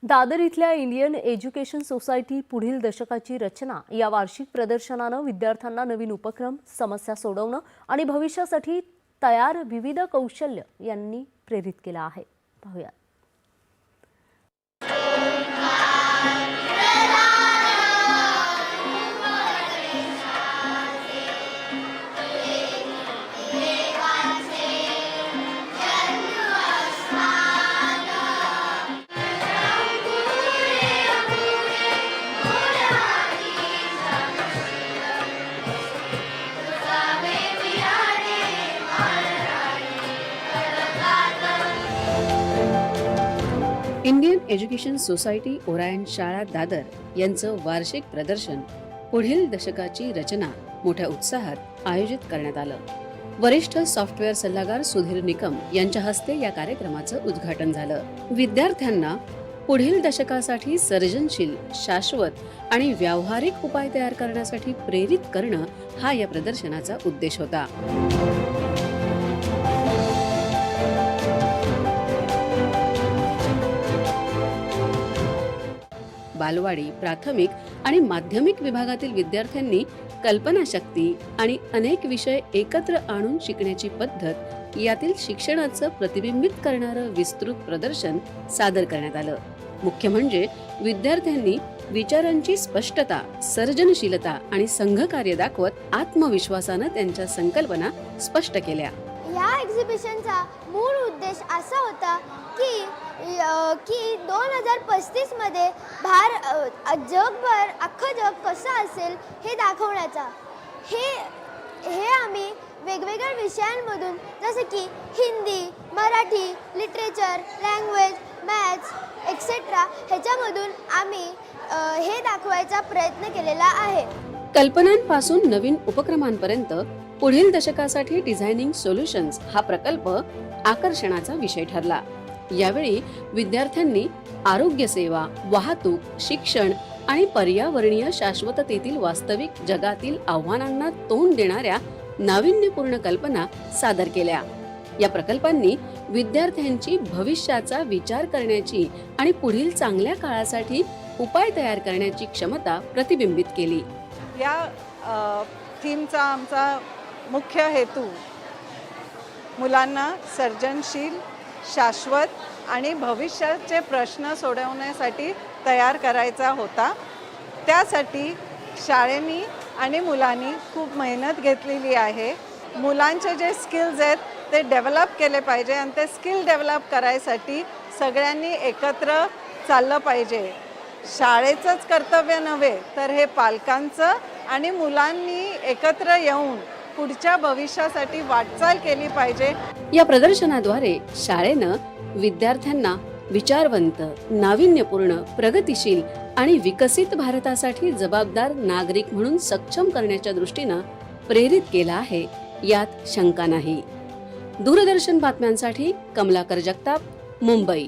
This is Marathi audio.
दादर इथल्या इंडियन एज्युकेशन सोसायटी पुढील दशकाची रचना या वार्षिक प्रदर्शनानं विद्यार्थ्यांना नवीन उपक्रम, समस्या सोडवणं आणि भविष्यासाठी तयार विविध कौशल्य यांनी प्रेरित केलं आहे. पाहूया. इंडियन एज्युकेशन सोसायटी ओरायन शाळा दादर यांचं वार्षिक प्रदर्शन पुढील दशकाची रचना मोठ्या उत्साहात आयोजित करण्यात आलं. वरिष्ठ सॉफ्टवेअर सल्लागार सुधीर निकम यांच्या हस्ते या कार्यक्रमाचं उद्घाटन झालं. विद्यार्थ्यांना पुढील दशकासाठी सर्जनशील, शाश्वत आणि व्यावहारिक उपाय तयार करण्यासाठी प्रेरित करणं हा या प्रदर्शनाचा उद्देश होता. बालवाडी, प्राथमिक आणि माध्यमिक विभागातील विद्यार्थ्यांनी कल्पनाशक्ती आणि अनेक विषय एकत्र आणून शिकण्याची पद्धत यातील शिक्षणाचं प्रतिबिंबित करणारं विस्तृत प्रदर्शन सादर करण्यात आलं. मुख्य म्हणजे विद्यार्थ्यांनी विचारांची स्पष्टता, सर्जनशीलता आणि संघकार्य दाखवत आत्मविश्वासानं त्यांच्या संकल्पना स्पष्ट केल्या. या एक्झिबिशनचा मूळ उद्देश असा होता की 2035 मध्ये जगभर अख्खं जग कसं असेल हे दाखवण्याचा. हे आम्ही वेगवेगळ्या विषयांमधून जसे की Hindi, Marathi, literature, language, maths etcetera ह्याच्यामधून आम्ही हे दाखवायचा प्रयत्न केलेला आहे. कल्पनांपासून नवीन उपक्रमांपर्यंत पुढील दशकासाठी डिझायनिंग सोल्युशन्स हा प्रकल्प आकर्षणाचा विषय ठरला. यावेळी विद्यार्थ्यांनी आरोग्य सेवा, वाहतूक, शिक्षण आणि पर्यावरणीय शाश्वततेतील वास्तविक जगातील आव्हानांना तोंड देणाऱ्या नाविन्यपूर्ण कल्पना सादर केल्या. या प्रकल्पांनी विद्यार्थ्यांची भविष्याचा विचार करण्याची आणि पुढील चांगल्या काळासाठी उपाय तयार करण्याची क्षमता प्रतिबिंबित केली. या थीमचा आमचा मुख्य हेतू मुलांना सर्जनशील, शाश्वत आणि भविष्याचे प्रश्न सोडवण्यासाठी तयार करायचा होता. त्यासाठी शाळेनी आणि मुलांनी खूप मेहनत घेतलेली आहे. मुलांचे जे स्किल्स आहेत ते डेव्हलप केले पाहिजे आणि ते स्किल डेव्हलप करायसाठी सगळ्यांनी एकत्र चाललं पाहिजे. शाळेचंच कर्तव्य नव्हे तर हे पालकांचं आणि मुलांनी एकत्र येऊन पुढच्या भविष्यासाठी वाटचाल केली पाहिजे. या प्रदर्शनाद्वारे शाळेनं विद्यार्थ्यांना विचारवंत, नाविन्यपूर्ण, प्रगतिशील आणि विकसित भारतासाठी जबाबदार नागरिक म्हणून सक्षम करण्याच्या दृष्टीनं प्रेरित केलं आहे, यात शंका नाही. दूरदर्शन बातम्यांसाठी कमलाकर जगताप, मुंबई.